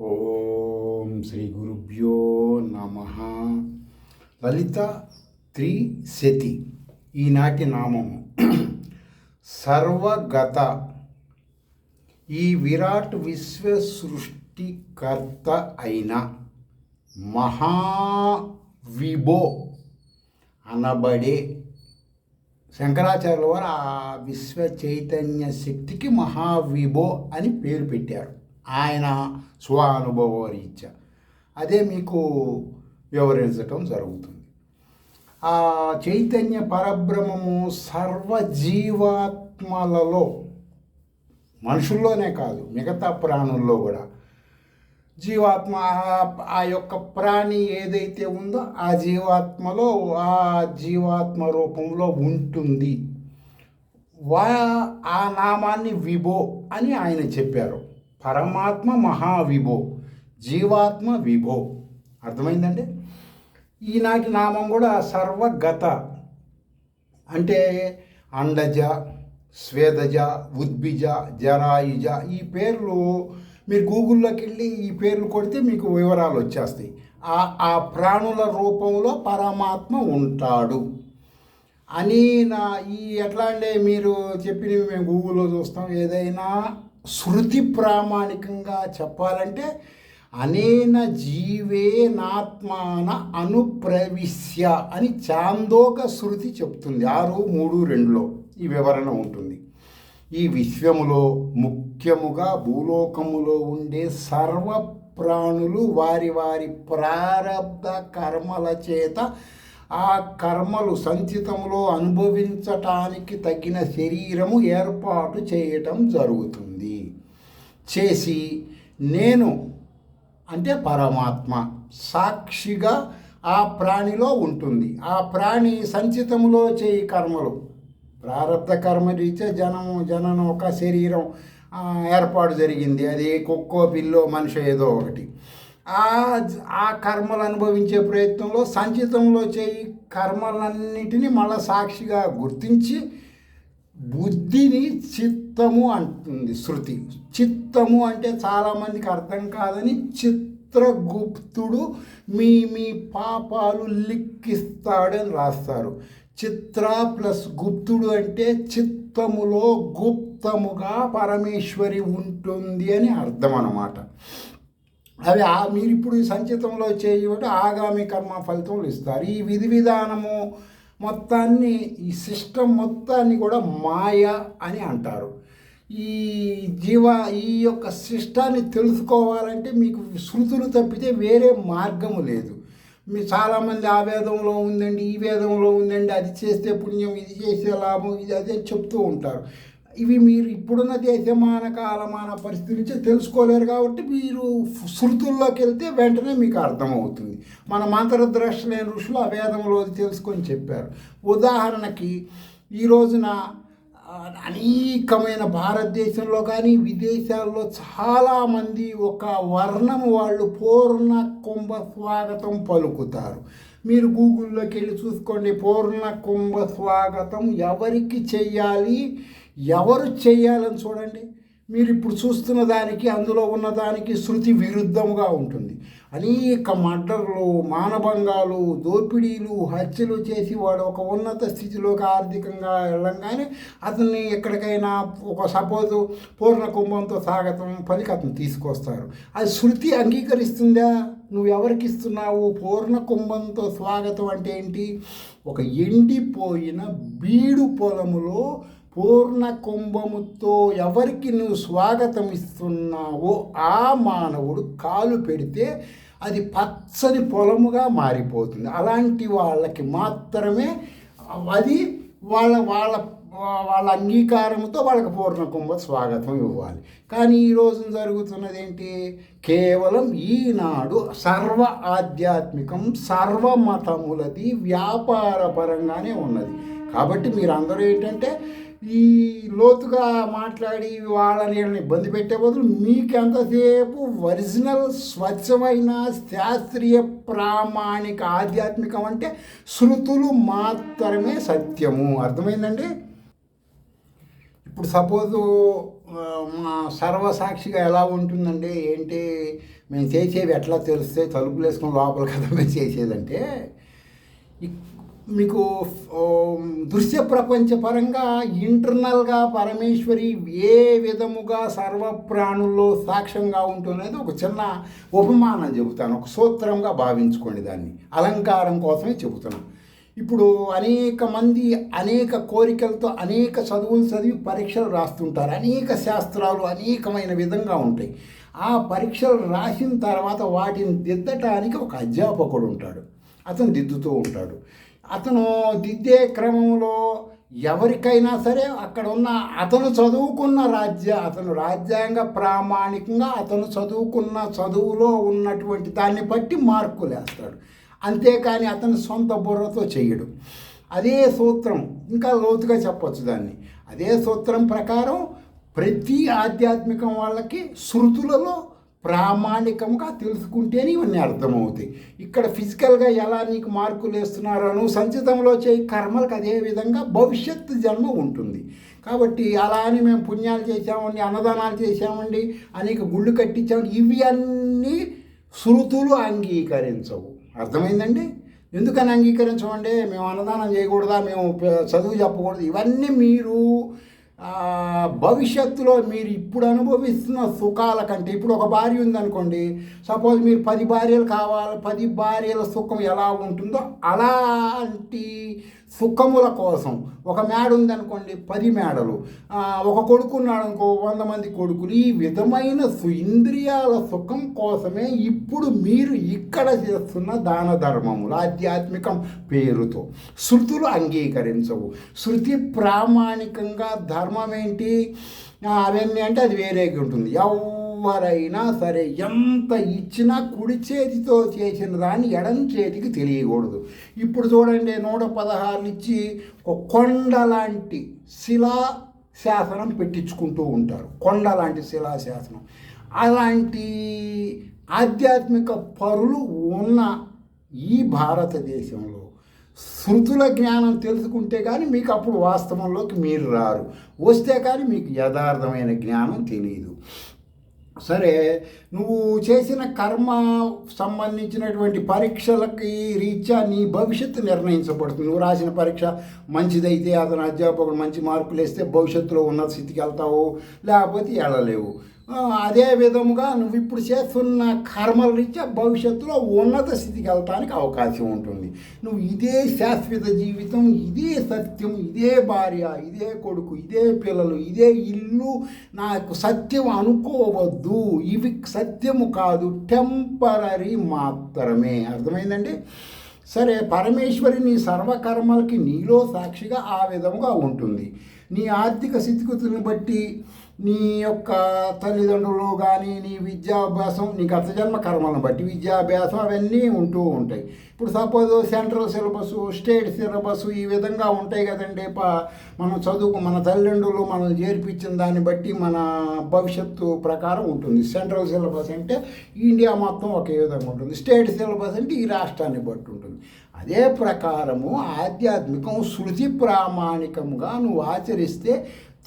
ఓం శ్రీ గురుభ్యో నమ. లలిత త్రిశతి ఈనాటి నామము. సర్వగత ఈ విరాట్ విశ్వ సృష్టికర్త అయిన మహావిభో అనబడే శంకరాచార్యుల వారు ఆ విశ్వ చైతన్య శక్తికి మహావిభో అని పేరు పెట్టారు. ఆయన స్వానుభవ రీత్యా అదే మీకు వివరించటం జరుగుతుంది. ఆ చైతన్య పరబ్రహ్మము సర్వజీవాత్మలలో, మనుషుల్లోనే కాదు మిగతా ప్రాణుల్లో కూడా జీవాత్మ ఆ యొక్క ప్రాణి ఏదైతే ఉందో ఆ జీవాత్మలో ఆ జీవాత్మ రూపంలో ఉంటుంది. ఆ నామాన్ని విభో అని ఆయన చెప్పారు. పరమాత్మ మహావిభో, జీవాత్మ విభో. అర్థమైందండి? ఈనాటి నామం కూడా సర్వగత అంటే అండజ, స్వేదజ, ఉద్భిజ, జరాయుజ. ఈ పేర్లు మీరు గూగుల్లోకి వెళ్ళి ఈ పేర్లు కొడితే మీకు వివరాలు వచ్చేస్తాయి. ఆ ప్రాణుల రూపంలో పరమాత్మ ఉంటాడు అని ఎట్లా అంటే మీరు చెప్పినవి మేము గూగుల్లో చూస్తాం. ఏదైనా శృతి ప్రామాణికంగా చెప్పాలంటే అనేన జీవేనాత్మాన అనుప్రవిశ్య అని చాందోక శృతి చెప్తుంది. 6:3-2లో ఈ వివరణ ఉంటుంది. ఈ విశ్వములో ముఖ్యముగా భూలోకములో ఉండే సర్వ ప్రాణులు వారి వారి ప్రారబ్ధ కర్మల చేత ఆ కర్మలు సంచితములో అనుభవించటానికి తగిన శరీరము ఏర్పాటు చేయటం జరుగుతుంది. చేసి నేను అంటే పరమాత్మ సాక్షిగా ఆ ప్రాణిలో ఉంటుంది. ఆ ప్రాణి సంచితములో చేయి కర్మలు, ప్రారబ్ధ కర్మ రీత్యా జననం ఒక శరీరం ఏర్పాటు జరిగింది. అది కుక్కో పిల్లో మనిషి ఏదో ఒకటి. ఆ కర్మలు అనుభవించే ప్రయత్నంలో సంచితంలో చేయి కర్మలన్నిటినీ మళ్ళా సాక్షిగా గుర్తించి బుద్ధిని చిత్తము అంటుంది శృతి. చిత్తము అంటే చాలామందికి అర్థం కాదని చిత్రగుప్తుడు మీ పాపాలు లిఖిస్తాడని రాస్తారు. చిత్ర ప్లస్ గుప్తుడు అంటే చిత్తములో గుప్తముగా పరమేశ్వరి ఉంటుంది అని అర్థం అన్నమాట. అవి మీరు ఇప్పుడు సంచితంలో చేయబట్టి ఆగామి కర్మ ఫలితములు ఇస్తారు. ఈ విధి విధానము మొత్తాన్ని, ఈ సిస్టమ్ మొత్తాన్ని కూడా మాయ అని అంటారు. ఈ యొక్క సిస్టాన్ని తెలుసుకోవాలంటే మీకు శృతులు తప్పితే వేరే మార్గము లేదు. మీరు చాలామంది ఆ వేదంలో ఉందండి, ఈ వేదంలో ఉందండి, అది చేస్తే పుణ్యం, ఇది చేస్తే లాభం, ఇది అదే చెప్తూ ఉంటారు. ఇవి మీరు ఇప్పుడున్న దేశమాన కాలమాన పరిస్థితి నుంచి తెలుసుకోలేరు. కాబట్టి మీరు శృతుల్లోకి వెళ్తే వెంటనే మీకు అర్థమవుతుంది. మన మంత్రద్రష్టలైన ఋషులు ఆ వేదంలో తెలుసుకొని చెప్పారు. ఉదాహరణకి ఈ రోజున అనేకమైన భారతదేశంలో కానీ విదేశాల్లో చాలామంది ఒక వర్ణం వాళ్ళు పూర్ణ కుంభ స్వాగతం పలుకుతారు. మీరు గూగుల్లోకి వెళ్ళి చూసుకోండి. పూర్ణ కుంభ స్వాగతం ఎవరికి చెయ్యాలి, ఎవరు చెయ్యాలని చూడండి. మీరు ఇప్పుడు చూస్తున్న దానికి అందులో ఉన్నదానికి శృతి విరుద్ధముగా ఉంటుంది. అనేక మర్డర్లు, మానభంగాలు, దోపిడీలు, హత్యలు చేసి వాడు ఒక ఉన్నత స్థితిలోకి ఆర్థికంగా వెళ్ళంగానే అతన్ని ఎక్కడికైనా ఒక సపోజు పూర్ణ కుంభంతో స్వాగతం పలికి అతను తీసుకొస్తారు. అది శృతి అంగీకరిస్తుందా? నువ్వు ఎవరికి ఇస్తున్నావు? పూర్ణ కుంభంతో స్వాగతం అంటే ఏంటి? ఒక ఎండిపోయిన బీడు పొలములో పూర్ణ కుంభముతో ఎవరికి నువ్వు స్వాగతం ఇస్తున్నావో ఆ మానవుడు కాలు పెడితే అది పచ్చని పొలముగా మారిపోతుంది. అలాంటి వాళ్ళకి మాత్రమే అది వాళ్ళ అంగీకారంతో వాళ్ళకి పూర్ణ కుంభ స్వాగతం ఇవ్వాలి. కానీ ఈ రోజున జరుగుతున్నది ఏంటి? కేవలం ఈనాడు సర్వ ఆధ్యాత్మికం, సర్వమతములది వ్యాపారపరంగానే ఉన్నది. కాబట్టి మీరందరూ ఏంటంటే ఈ లోతుగా మాట్లాడి వాళ్ళని ఇబ్బంది పెట్టే బదులు మీకు ఎంతసేపు ఒరిజినల్ స్వచ్ఛమైన శాస్త్రీయ ప్రామాణిక ఆధ్యాత్మికం అంటే శృతులు మాత్రమే సత్యము. అర్థమైందండి? ఇప్పుడు సపోజు మా సర్వసాక్షిగా ఎలా ఉంటుందండి, ఏంటి మేము చేసేవి ఎట్లా తెలిస్తే తలుపులు వేసుకొని లోపల కదా మేము చేసేదంటే, మీకు దృశ్య ప్రపంచపరంగా ఇంటర్నల్గా పరమేశ్వరి ఏ విధముగా సర్వప్రాణుల్లో సాక్ష్యంగా ఉంటున్నది ఒక చిన్న ఉపమానం చెబుతాను, ఒక సూత్రంగా భావించుకోండి, దాన్ని అలంకారం కోసమే చెబుతున్నాను. ఇప్పుడు అనేక మంది అనేక కోరికలతో అనేక చదువులు చదివి పరీక్షలు రాస్తుంటారు, అనేక శాస్త్రాలు అనేకమైన విధంగా ఉంటాయి. ఆ పరీక్షలు రాసిన తర్వాత వాటిని దిద్దటానికి ఒక అధ్యాపకుడు ఉంటాడు, అతను దిద్దుతూ ఉంటాడు. అతను దిద్దే క్రమంలో ఎవరికైనా సరే అక్కడ ఉన్న అతను చదువుకున్న అతను రాజ్యాంగ ప్రామాణికంగా అతను చదువుకున్న చదువులో ఉన్నటువంటి దాన్ని బట్టి మార్కులు వేస్తాడు, అంతేకాని అతని సొంత బుర్రతో చేయడు. అదే సూత్రం, ఇంకా లోతుగా చెప్పచ్చు దాన్ని, అదే సూత్రం ప్రకారం ప్రతి ఆధ్యాత్మికం వాళ్ళకి శృతులలో ప్రామాణికంగా తెలుసుకుంటేనే ఇవన్నీ అర్థమవుతాయి. ఇక్కడ ఫిజికల్గా ఎలా నీకు మార్కులు వేస్తున్నారో నువ్వు సంచితంలో చేయి కర్మలకు అదే విధంగా భవిష్యత్తు జన్మ ఉంటుంది. కాబట్టి అలా అని మేము పుణ్యాలు చేసామండి, అన్నదానాలు చేసామండి, అనేక గుళ్ళు కట్టించామండి, ఇవి అన్నీ శృతులు అంగీకరించవు. అర్థమైందండి? ఎందుకని అంగీకరించమండి? మేము అన్నదానం చేయకూడదా, మేము చదువు చెప్పకూడదు, ఇవన్నీ మీరు భవిష్యత్తులో మీరు ఇప్పుడు అనుభవిస్తున్న సుఖాల కంటే, ఇప్పుడు ఒక భార్య ఉందనుకోండి, సపోజ్ మీరు 10 భార్యలు కావాలి, 10 భార్యల సుఖం ఎలా ఉంటుందో అలాంటి సుఖముల కోసం ఒక మేడ ఉందనుకోండి, 10 మేడలు, ఒక కొడుకు ఉన్నాడు అనుకో 100 మంది కొడుకులు, ఈ విధమైన ఇంద్రియాల సుఖం కోసమే ఇప్పుడు మీరు ఇక్కడ చేస్తున్న దాన ధర్మములు ఆధ్యాత్మికం పేరుతో శృతులు అంగీకరించవు. శృతి ప్రామాణికంగా ధర్మం ఏంటి అవన్నీ అంటే అది వేరేగా ఉంటుంది. ఎవరైనా సరే ఎంత ఇచ్చినా కుడి చేతితో చేసిన దాన్ని ఎడం చేతికి తెలియకూడదు. ఇప్పుడు చూడండి, 116 ఇచ్చి ఒక కొండ లాంటి శిలా శాసనం పెట్టించుకుంటూ ఉంటారు, కొండ లాంటి శిలా శాసనం. అలాంటి ఆధ్యాత్మిక పరులు ఉన్న ఈ భారతదేశంలో శృతుల జ్ఞానం తెలుసుకుంటే కానీ మీకు అప్పుడు వాస్తవంలోకి మీరు రారు, వస్తే కానీ మీకు యథార్థమైన జ్ఞానం తెలియదు. సరే, నువ్వు చేసిన కర్మ సంబంధించినటువంటి పరీక్షలకి రీత్యా నీ భవిష్యత్తు నిర్ణయించబడుతుంది. నువ్వు రాసిన పరీక్ష మంచిదైతే అతను అధ్యాపకుడు మంచి మార్కులు వేస్తే భవిష్యత్తులో ఉన్నత స్థితికి వెళ్తావు, లేకపోతే వెళ్ళలేవు. అదే విధముగా నువ్వు ఇప్పుడు చేస్తున్న కర్మల రీత్యా భవిష్యత్తులో ఉన్నత స్థితికి వెళ్ళటానికి అవకాశం ఉంటుంది. నువ్వు ఇదే శాశ్వత జీవితం, ఇదే సత్యం, ఇదే భార్య, ఇదే కొడుకు, ఇదే పిల్లలు, ఇదే ఇల్లు నాకు సత్యం అనుకోవద్దు. ఇవి సత్యము కాదు, టెంపరీ మాత్రమే. అర్థమైందండి? సరే, పరమేశ్వరి నీ సర్వకర్మలకి నీలో సాక్షిగా ఆ విధముగా ఉంటుంది. నీ ఆర్థిక స్థితిగతులను బట్టి, నీ యొక్క తల్లిదండ్రులు కానీ, నీ విద్యాభ్యాసం, నీ గత జన్మ కర్మలను బట్టి విద్యాభ్యాసం అవన్నీ ఉంటూ ఉంటాయి. ఇప్పుడు suppose central syllabus, state syllabus ఈ విధంగా ఉంటాయి కదండి. మనం మన తల్లిదండ్రులు మనల్ని చేర్పించిన దాన్ని బట్టి మన భవిష్యత్తు ప్రకారం ఉంటుంది. సెంట్రల్ సిలబస్ అంటే ఇండియా మొత్తం ఒకే విధంగా ఉంటుంది, స్టేట్ సిలబస్ అంటే ఈ రాష్ట్రాన్ని బట్టి ఉంటుంది. అదే ప్రకారము ఆధ్యాత్మికం శృతి ప్రామాణికంగా నువ్వు ఆచరిస్తే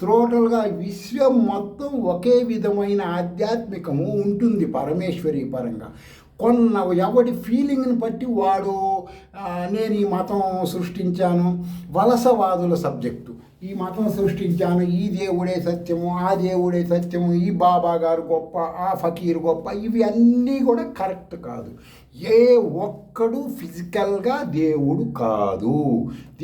టోటల్గా విశ్వం మొత్తం ఒకే విధమైన ఆధ్యాత్మికము ఉంటుంది పరమేశ్వరి పరంగా. ఎవడి ఫీలింగ్ని బట్టి వాడు నేను ఈ మతం సృష్టించాను, వలసవాదుల సబ్జెక్టు, ఈ మతం సృష్టించాను, ఈ దేవుడే సత్యము, ఆ దేవుడే సత్యము, ఈ బాబా గారు గొప్ప, ఆ ఫకీర్ గొప్ప, ఇవి అన్నీ కూడా కరెక్ట్ కాదు. ఏ ఒక్కడు ఫిజికల్గా దేవుడు కాదు.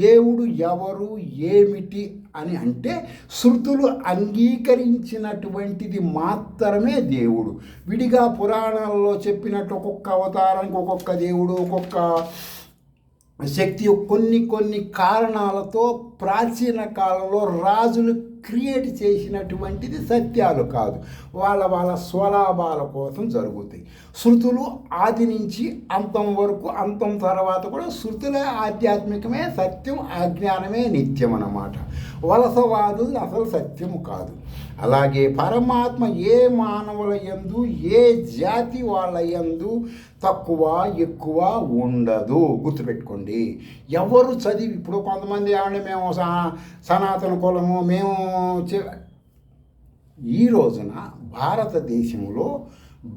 దేవుడు ఎవరు, ఏమిటి అని అంటే శృతులు అంగీకరించినటువంటిది మాత్రమే దేవుడు. విడిగా పురాణాలలో చెప్పినట్టు ఒక్కొక్క అవతారానికి ఒక్కొక్క దేవుడు, ఒక్కొక్క శక్తి కొన్ని కారణాలతో ప్రాచీన కాలంలో రాజులు క్రియేట్ చేసినటువంటిది సత్యాలు కాదు, వాళ్ళ స్వలాభాల కోసం జరుగుతాయి. శృతులు ఆది నుంచి అంతం వరకు, అంతం తర్వాత కూడా శృతులే ఆధ్యాత్మికమే సత్యం, అజ్ఞానమే నిత్యం అన్నమాట. వలసవాదులు అసలు సత్యము కాదు. అలాగే పరమాత్మ ఏ మానవుల యందు, ఏ జాతి వాళ్ళ యందు తక్కువ ఎక్కువ ఉండదు. గుర్తుపెట్టుకోండి. ఎవరు చదివి, ఇప్పుడు కొంతమంది ఏమంటే మేము సనాతన కులము, మేము ఈ రోజున భారతదేశంలో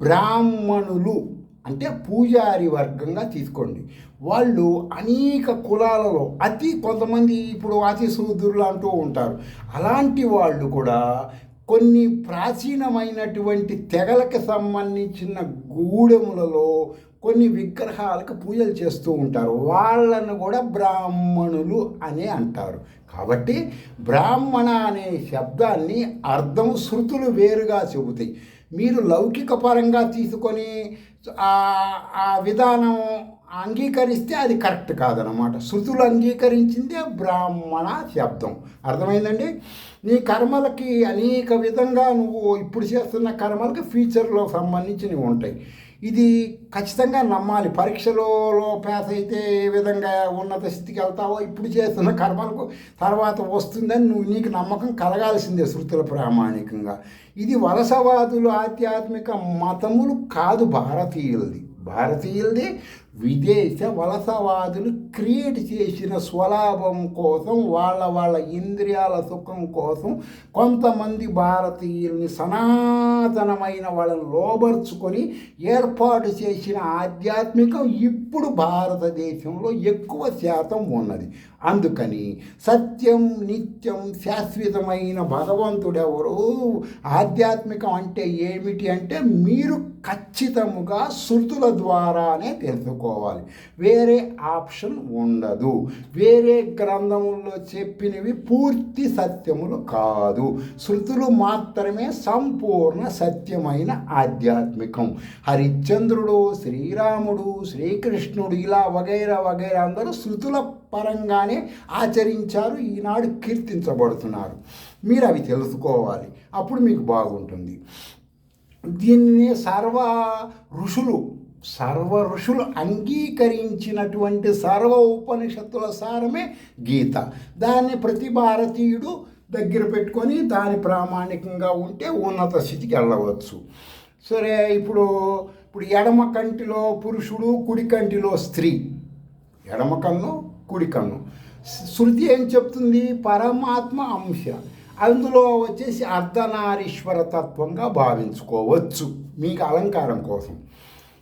బ్రాహ్మణులు అంటే పూజారి వర్గంగా తీసుకోండి. వాళ్ళు అనేక కులాలలో కొంతమంది ఇప్పుడు అతి శూద్రులు అంటూ ఉంటారు. అలాంటి వాళ్ళు కూడా కొన్ని ప్రాచీనమైనటువంటి తెగలకు సంబంధించిన గూడెములలో కొన్ని విగ్రహాలకు పూజలు చేస్తూ ఉంటారు. వాళ్ళను కూడా బ్రాహ్మణులు అనే అంటారు. కాబట్టి బ్రాహ్మణ అనే శబ్దాన్ని అర్థం శృతులు వేరుగా చెబుతాయి. మీరు లౌకిక పరంగా తీసుకొని ఆ విధానం అంగీకరిస్తే అది కరెక్ట్ కాదనమాట. శృతులు అంగీకరించిందే బ్రాహ్మణ శబ్దం. అర్థమైందండి? నీ కర్మలకి అనేక విధంగా నువ్వు ఇప్పుడు చేస్తున్న కర్మలకి ఫ్యూచర్లో సంబంధించినవి ఉంటాయి. ఇది ఖచ్చితంగా నమ్మాలి. పరీక్షలో పాస్ అయితే ఏ విధంగా ఉన్నత స్థితికి వెళ్తావో ఇప్పుడు చేస్తున్న కర్మలకు తర్వాత వస్తుందని నీకు నమ్మకం కలగాల్సిందే శృతుల ప్రామాణికంగా. ఇది వలసవాదులు ఆధ్యాత్మిక మతములు కాదు భారతీయులది విదేశ వలసవాదులు క్రియేట్ చేసిన స్వలాభం కోసం వాళ్ళ ఇంద్రియాల సుఖం కోసం కొంతమంది భారతీయుల్ని సనాతనమైన వాళ్ళని లోబర్చుకొని ఏర్పాటు చేసిన ఆధ్యాత్మికం ఇప్పుడు భారతదేశంలో ఎక్కువ శాతం ఉన్నది. అందుకని సత్యం నిత్యం శాశ్వతమైన భగవంతుడెవరు, ఆధ్యాత్మికం అంటే ఏమిటి అంటే మీరు ఖచ్చితముగా శృతుల ద్వారానే తెలుసుకోవాలి. వేరే ఆప్షన్ ఉండదు. వేరే గ్రంథముల్లో చెప్పినవి పూర్తి సత్యములు కాదు. శృతులు మాత్రమే సంపూర్ణ సత్యమైన ఆధ్యాత్మికం. హరిశ్చంద్రుడు, శ్రీరాముడు, శ్రీకృష్ణుడు ఇలా వగైరా అందరూ శృతుల పరంగానే ఆచరించారు. ఈనాడు కీర్తించబడుతున్నారు. మీరు అవి తెలుసుకోవాలి. అప్పుడు మీకు బాగుంటుంది. దీన్ని సర్వ ఋషులు అంగీకరించినటువంటి సర్వ ఉపనిషత్తుల సారమే గీత. దాన్ని ప్రతి భారతీయుడు దగ్గర పెట్టుకొని దాని ప్రామాణికంగా ఉంటే ఉన్నత స్థితికి వెళ్ళవచ్చు. సరే, ఇప్పుడు ఎడమ కంటిలో పురుషుడు, కుడి కంటిలో స్త్రీ. ఎడమ కన్ను, కుడి కన్ను. శృతి ఏం చెప్తుంది? పరమాత్మ అంశ. అందులో వచ్చేసి అర్ధనారీశ్వర తత్వంగా భావించుకోవచ్చు మీకు అలంకారం కోసం.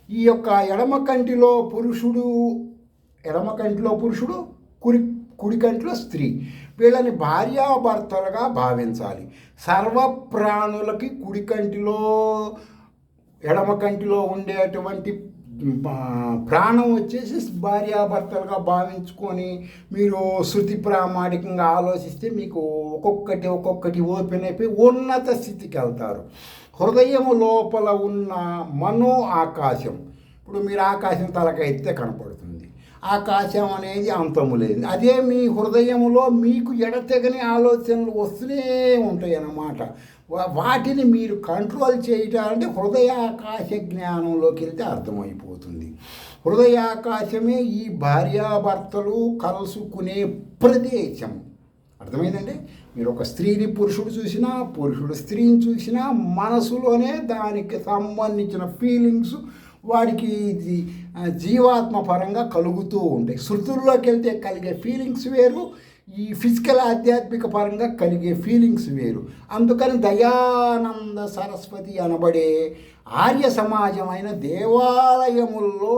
ఈ యొక్క ఎడమ కంటిలో పురుషుడు, కుడి కంటిలో స్త్రీ. వీళ్ళని భార్యాభర్తలుగా భావించాలి. సర్వప్రాణులకి కుడి కంటిలో ఎడమ కంటిలో ఉండేటువంటి ప్రాణం వచ్చేసి భార్యాభర్తలుగా భావించుకొని మీరు శృతి ప్రామాణికంగా ఆలోచిస్తే మీకు ఒక్కొక్కటి ఓపెన్ అయిపోయి ఉన్నత స్థితికి వెళ్తారు. హృదయం లోపల ఉన్న మనో ఆకాశం. ఇప్పుడు మీరు ఆకాశం తలకైతే కనపడుతుంది. ఆకాశం అనేది అంతము లేదు. అదే మీ హృదయంలో మీకు ఎడతెగని ఆలోచనలు వస్తూనే ఉంటాయి అన్నమాట. వాటిని మీరు కంట్రోల్ చేయటాలంటే హృదయాకాశ జ్ఞానంలోకి వెళ్తే అర్థమైపోతుంది. హృదయాకాశమే ఈ భార్యాభర్తలు కలుసుకునే ప్రదేశం. అర్థమైందండి? మీరు ఒక స్త్రీని పురుషుడు చూసినా, పురుషుడు స్త్రీని చూసినా మనసులోనే దానికి సంబంధించిన ఫీలింగ్స్ వాడికి జీవాత్మ పరంగా కలుగుతూ ఉంటాయి. శృతుల్లోకి వెళ్తే కలిగే ఫీలింగ్స్ వేరు, ఈ ఫిజికల్ ఆధ్యాత్మిక పరంగా కలిగే ఫీలింగ్స్ వేరు. అందుకని దయానంద సరస్వతి అనబడే ఆర్య సమాజమైన దేవాలయముల్లో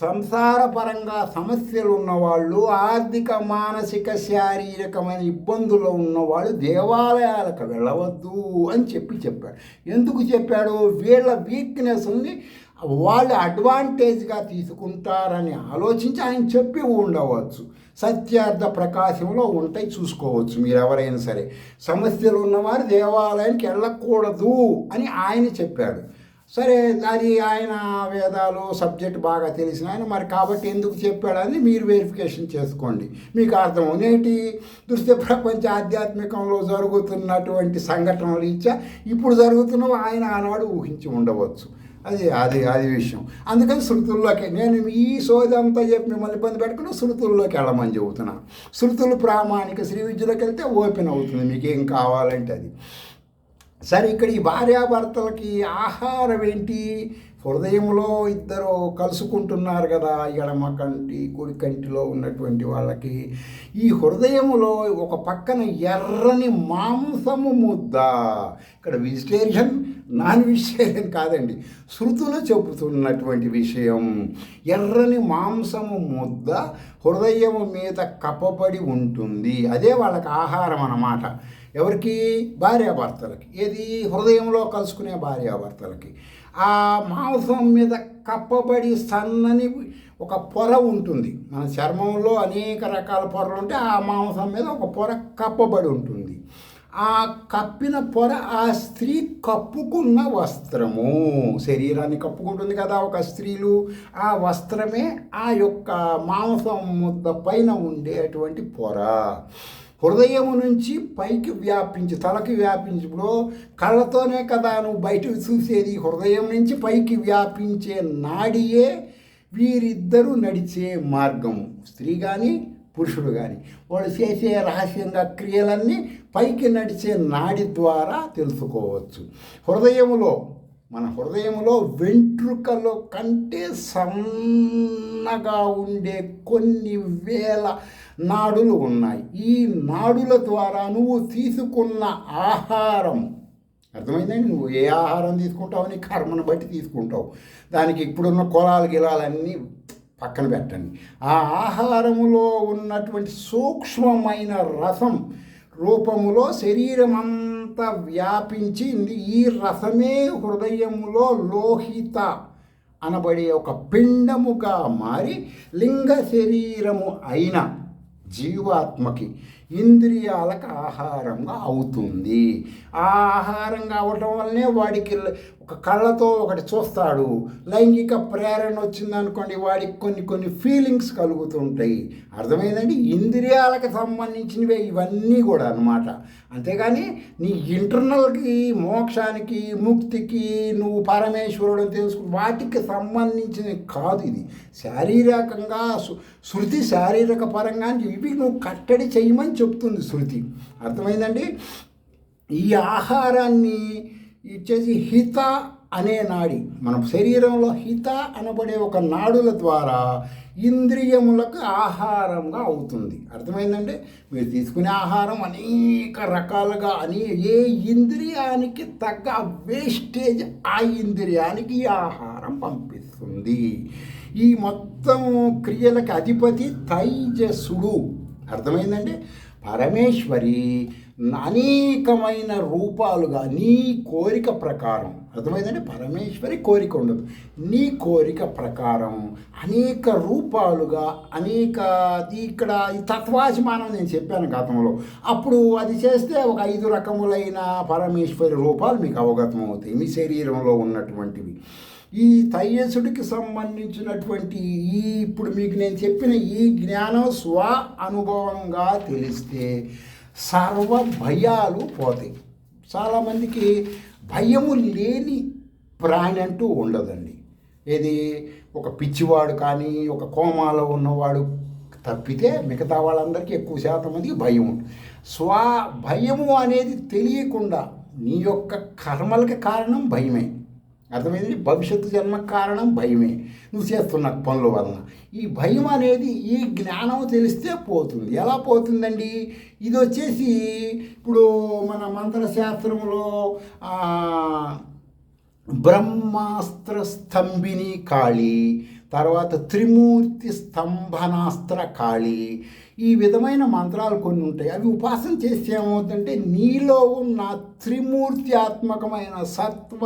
సంసారపరంగా సమస్యలు ఉన్నవాళ్ళు, ఆర్థిక మానసిక శారీరకమైన ఇబ్బందులు ఉన్నవాళ్ళు దేవాలయాలకు వెళ్ళవద్దు అని చెప్పాడు. ఎందుకు చెప్పాడు? వీళ్ళ వీక్నెస్ని వాళ్ళు అడ్వాంటేజ్గా తీసుకుంటారని ఆలోచించి ఆయన చెప్పి ఉండవచ్చు. సత్యార్థ ప్రకాశంలో ఉంటాయి, చూసుకోవచ్చు మీరు ఎవరైనా సరే. సమస్యలు ఉన్నవారు దేవాలయానికి వెళ్ళకూడదు అని ఆయన చెప్పాడు. సరే, అది ఆయన వేదాలు సబ్జెక్ట్ బాగా తెలిసిన ఆయన మరి, కాబట్టి ఎందుకు చెప్పాడని మీరు వెరిఫికేషన్ చేసుకోండి, మీకు అర్థం. నేటి దృశ్య ప్రపంచ ఆధ్యాత్మికంలో జరుగుతున్నటువంటి సంఘటనలు ఇచ్చా ఇప్పుడు జరుగుతున్నవి ఆయన ఆనాడు ఊహించి ఉండవచ్చు. అది విషయం. అందుకని శృతుల్లోకి నేను ఈ సోదంతా చెప్పి మిమ్మల్ని ఇబ్బంది పెట్టుకుని శృతుల్లోకి వెళ్ళమని చెబుతున్నాను. శృతులు ప్రామాణిక శ్రీ విద్యలోకి వెళ్తే ఓపెన్ అవుతుంది మీకు ఏం కావాలంటే అది. సరే, ఇక్కడ ఈ భార్యాభర్తలకి ఆహారం ఏంటి? హృదయంలో ఇద్దరు కలుసుకుంటున్నారు కదా, ఎడమ కంటి కుడి కంటిలో ఉన్నటువంటి వాళ్ళకి. ఈ హృదయములో ఒక పక్కన ఎర్రని మాంసము ముద్ద. ఇక్కడ వెజిటేరియన్ నాన్ వెజిటేరియన్ కాదండి, శృతులు చెబుతున్నటువంటి విషయం. ఎర్రని మాంసము ముద్ద హృదయము మీద కప్పబడి ఉంటుంది. అదే వాళ్ళకి ఆహారం అన్నమాట. ఎవరికి? భార్యాభర్తలకి. ఏది? హృదయంలో కలుసుకునే భార్యాభర్తలకి. ఆ మాంసం మీద కప్పబడి సన్నని ఒక పొర ఉంటుంది. మన చర్మంలో అనేక రకాల పొరలు ఉంటే ఆ మాంసం మీద ఒక పొర కప్పబడి ఉంటుంది. ఆ కప్పిన పొర ఆ స్త్రీ కప్పుకున్న వస్త్రము. శరీరాన్ని కప్పుకుంటుంది కదా ఒక స్త్రీలు, ఆ వస్త్రమే ఆ యొక్క మాంసం ముద్ద పైన ఉండేటువంటి పొర. హృదయం నుంచి పైకి వ్యాపించి తలకి వ్యాపించి, ఇప్పుడు కళ్ళతోనే కదా నువ్వు బయటకు చూసేది, హృదయం నుంచి పైకి వ్యాపించే నాడియే వీరిద్దరూ నడిచే మార్గము. స్త్రీ కానీ పురుషుడు కానీ వాళ్ళు చేసే రహస్యంగా క్రియలన్నీ పైకి నడిచే నాడి ద్వారా తెలుసుకోవచ్చు. మన హృదయంలో వెంట్రుకల కంటే సన్నగా ఉండే కొన్ని వేల నాడులు ఉన్నాయి. ఈ నాడుల ద్వారా నువ్వు తీసుకున్న ఆహారం, అర్థమైందండి, నువ్వు ఏ ఆహారం తీసుకుంటావు నీ కర్మను బట్టి తీసుకుంటావు. దానికి ఇప్పుడున్న కులాలు గిలాలన్నీ పక్కన పెట్టండి. ఆ ఆహారములో ఉన్నటువంటి సూక్ష్మమైన రసం రూపములో శరీరం అంతా వ్యాపించింది. ఈ రసమే హృదయములో లోహిత అనబడే ఒక పిండముగా మారి లింగ శరీరము అయిన జీవాత్మకి ఇంద్రియాలకు ఆహారంగా అవుతుంది. ఆ ఆహారంగా అవటం వల్లనే వాడికి ఒక కళ్ళతో ఒకటి చూస్తాడు, లైంగిక ప్రేరణ వచ్చిందనుకోండి, వాడికి కొన్ని ఫీలింగ్స్ కలుగుతుంటాయి. అర్థమైందండి? ఇంద్రియాలకు సంబంధించినవే ఇవన్నీ కూడా అన్నమాట. అంతేగాని నీ ఇంటర్నల్కి, మోక్షానికి, ముక్తికి, నువ్వు పరమేశ్వరుడు తెలుసుకు వాటికి సంబంధించినవి కాదు. ఇది శారీరకంగా శృతి శారీరక పరంగా ఇవి నువ్వు కట్టడి చేయమని చెప్తుంది శృతి. అర్థమైందండి? ఈ ఆహారాన్ని ఇచ్చేసి హిత అనే నాడి, మన శరీరంలో హిత అనబడే ఒక నాడుల ద్వారా ఇంద్రియములకు ఆహారంగా అవుతుంది. అర్థమైందంటే మీరు తీసుకునే ఆహారం అనేక రకాలుగా ఏ ఇంద్రియానికి తగ్గ వేస్టేజ్ ఆ ఇంద్రియానికి ఈ ఆహారం పంపిస్తుంది. ఈ మొత్తం క్రియలకు అధిపతి తైజసుడు. అర్థమైందంటే పరమేశ్వరి అనేకమైన రూపాలుగా నీ కోరిక ప్రకారం, అర్థమైందంటే పరమేశ్వరి కోరిక ఉండదు, నీ కోరిక ప్రకారం అనేక రూపాలుగా ఇక్కడ ఈ తత్వాభిమానం నేను చెప్పాను గతంలో. అప్పుడు అది చేస్తే ఒక 5 రకములైన పరమేశ్వరి రూపాలు మీకు అవగతం అవుతాయి మీ శరీరంలో ఉన్నటువంటివి. ఈ తైజసుడికి సంబంధించినటువంటి ఇప్పుడు మీకు నేను చెప్పిన ఈ జ్ఞానం స్వ అనుభవంగా తెలిస్తే సర్వ భయాలు పోతాయి. చాలామందికి భయము లేని ప్రాణి అంటూ ఉండదండి. ఏది? ఒక పిచ్చివాడు కానీ ఒక కోమాలో ఉన్నవాడు తప్పితే మిగతా వాళ్ళందరికీ ఎక్కువ శాతం మందికి భయం ఉంటుంది. భయము అనేది తెలియకుండా నీ యొక్క కర్మలకి కారణం భయమే. అర్థమైంది? భవిష్యత్తు జన్మకు కారణం భయమే, నువ్వు చేస్తున్న పనుల వలన. ఈ భయం అనేది ఈ జ్ఞానం తెలిస్తే పోతుంది. ఎలా పోతుందండి? ఇది వచ్చేసి ఇప్పుడు మన మంత్రశాస్త్రంలో బ్రహ్మాస్త్ర స్తంభిని కాళి, తర్వాత త్రిమూర్తి స్తంభనాస్త్ర కాళి, ఈ విధమైన మంత్రాలు కొన్ని ఉంటాయి. అవి ఉపాసన చేస్తే ఏమవుతుందంటే నీలో ఉన్న త్రిమూర్త్యాత్మకమైన సత్వ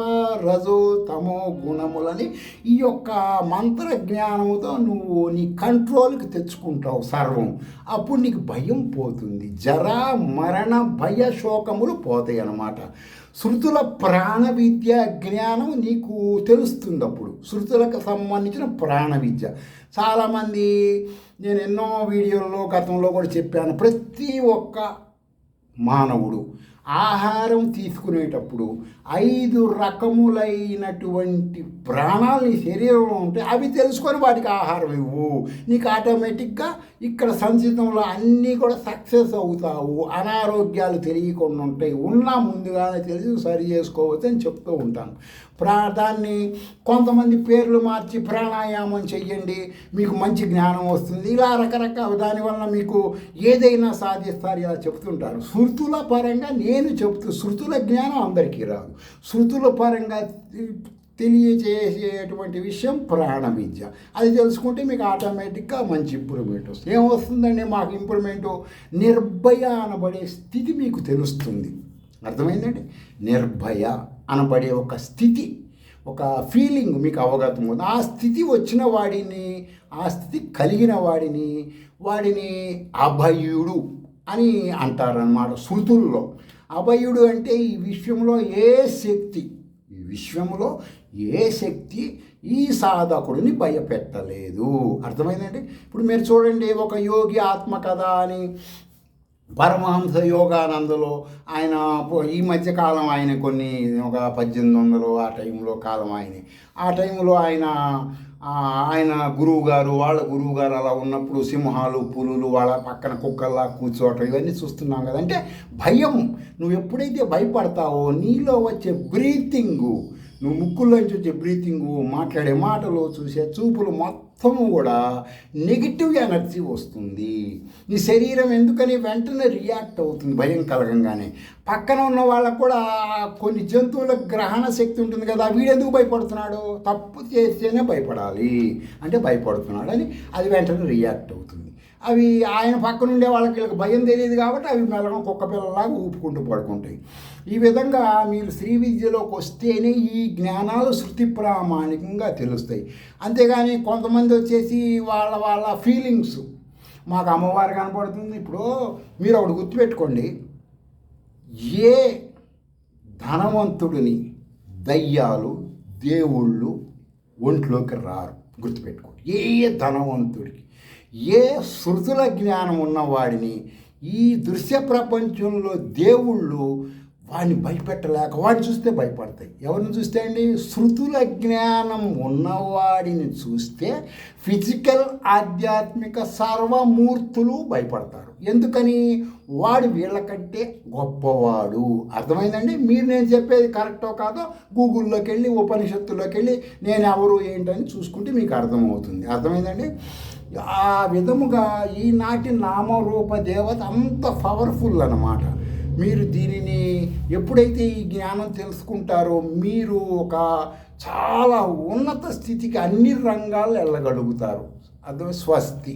రజో తమో గుణములని ఈ యొక్క మంత్ర జ్ఞానముతో నువ్వు నీ కంట్రోల్కి తెచ్చుకుంటావు సర్వం. అప్పుడు నీకు భయం పోతుంది, జరా మరణ భయ శోకములు పోతాయి అన్నమాట. శృతుల ప్రాణ విద్య జ్ఞానం నీకు తెలుస్తుంది. అప్పుడు శృతులకు సంబంధించిన ప్రాణ విద్య చాలామంది, నేను ఎన్నో వీడియోల్లో గతంలో కూడా చెప్పాను, ప్రతి ఒక్క మానవుడు ఆహారం తీసుకునేటప్పుడు 5 రకములైనటువంటి ప్రాణాలు నీ శరీరంలో ఉంటే అవి తెలుసుకొని వాటికి ఆహారం ఇవ్వు. నీకు ఆటోమేటిక్గా ఇక్కడ సంచితంలో అన్నీ కూడా సక్సెస్ అవుతావు. అనారోగ్యాలు తెలియకుండా ఉంటాయి. ఉన్నా ముందుగానే తెలిసి సరి చేసుకోవచ్చు అని చెప్తూ ఉంటాను. దాన్ని కొంతమంది పేర్లు మార్చి ప్రాణాయామం చెయ్యండి, మీకు మంచి జ్ఞానం వస్తుంది, ఇలా రకరకాల దానివల్ల మీకు ఏదైనా సాధిస్తారు ఇలా చెప్తుంటారు. శృతుల పరంగా నేను శృతుల జ్ఞానం అందరికీ రాదు. శృతుల పరంగా తెలియజేసేటువంటి విషయం ప్రాణ విద్య. అది తెలుసుకుంటే మీకు ఆటోమేటిక్గా మంచి ఇంప్రూవ్మెంట్ వస్తుంది. ఏమొస్తుందండి మాకు ఇంప్రూవ్మెంటు? నిర్భయ అనబడే స్థితి మీకు తెలుస్తుంది. అర్థమైందండి? నిర్భయ అనబడే ఒక స్థితి, ఒక ఫీలింగ్ మీకు అవగతం ఉంది. ఆ స్థితి వచ్చిన వాడిని, ఆ స్థితి కలిగిన వాడిని అభయుడు అని అంటారన్నమాట శృతుల్లో. అభయుడు అంటే ఈ విశ్వంలో ఏ శక్తి ఈ సాధకుడిని భయపెట్టలేదు. అర్థమైందండి? ఇప్పుడు మీరు చూడండి, ఒక యోగి ఆత్మకథ అని పరమహంస యోగానందలో ఆయన ఈ మధ్యకాలం ఆయన కొన్ని ఒక 1800 ఆ టైంలో కాలం ఆ టైంలో ఆయన గురువుగారు వాళ్ళ గురువుగారు అలా ఉన్నప్పుడు సింహాలు పులులు వాళ్ళ పక్కన కుక్కల్లా కూర్చోవటం ఇవన్నీ చూస్తున్నాం కదా. అంటే భయం, నువ్వు ఎప్పుడైతే భయపడతావో నీలో వచ్చే బ్రీతింగు, నువ్వు ముక్కుల్లోంచి వచ్చే బ్రీతింగు, మాట్లాడే మాటలు, చూసే చూపులు మొత్తము కూడా నెగిటివ్ ఎనర్జీ వస్తుంది. నీ శరీరం ఎందుకని వెంటనే రియాక్ట్ అవుతుంది భయం కలగంగానే. పక్కన ఉన్న వాళ్ళకు కూడా కొన్ని జంతువుల గ్రహణ శక్తి ఉంటుంది కదా, వీడెందుకు భయపడుతున్నాడు, తప్పు చేస్తేనే భయపడాలి అంటే భయపడుతున్నాడు అని అది వెంటనే రియాక్ట్ అవుతుంది. అవి ఆయన పక్కన ఉండే వాళ్ళకి భయం తెలియదు కాబట్టి అవి మెల్లగా కుక్క పిల్లలాగా ఊపుకుంటూ పడుకుంటాయి. ఈ విధంగా మీరు శ్రీ విద్యలోకి వస్తేనే ఈ జ్ఞానాలు శృతి ప్రామాణికంగా తెలుస్తాయి. అంతేగాని కొంతమంది వచ్చేసి వాళ్ళ ఫీలింగ్స్, మాకు అమ్మవారు కనపడుతుంది. ఇప్పుడు మీరు ఒకటి గుర్తుపెట్టుకోండి, ఏ ధనవంతుడిని దయ్యాలు దేవుళ్ళు ఒంట్లోకి రారు. గుర్తుపెట్టుకోండి, ఏ ధనవంతుడికి, ఏ శృతుల జ్ఞానం ఉన్నవాడిని ఈ దృశ్య ప్రపంచంలో దేవుళ్ళు వాడిని భయపెట్టలేక వాడిని చూస్తే భయపడతాయి. ఎవరిని చూస్తే అండి? శృతుల జ్ఞానం ఉన్నవాడిని చూస్తే ఫిజికల్ ఆధ్యాత్మిక సర్వమూర్తులు భయపడతారు. ఎందుకని? వాడు వీళ్ళకంటే గొప్పవాడు. అర్థమైందండి? మీరు నేను చెప్పేది కరెక్టో కాదో గూగుల్లోకి వెళ్ళి ఉపనిషత్తుల్లోకి వెళ్ళి నేను ఎవరు ఏంటని చూసుకుంటే మీకు అర్థమవుతుంది. అర్థమైందండి? ఆ విధముగా ఈనాటి నామరూప దేవత అంత పవర్ఫుల్ అన్నమాట. మీరు దీనిని ఎప్పుడైతే ఈ జ్ఞానం తెలుసుకుంటారో మీరు ఒక చాలా ఉన్నత స్థితికి అన్ని రంగాల్లో వెళ్ళగలుగుతారు. అదే స్వస్తి.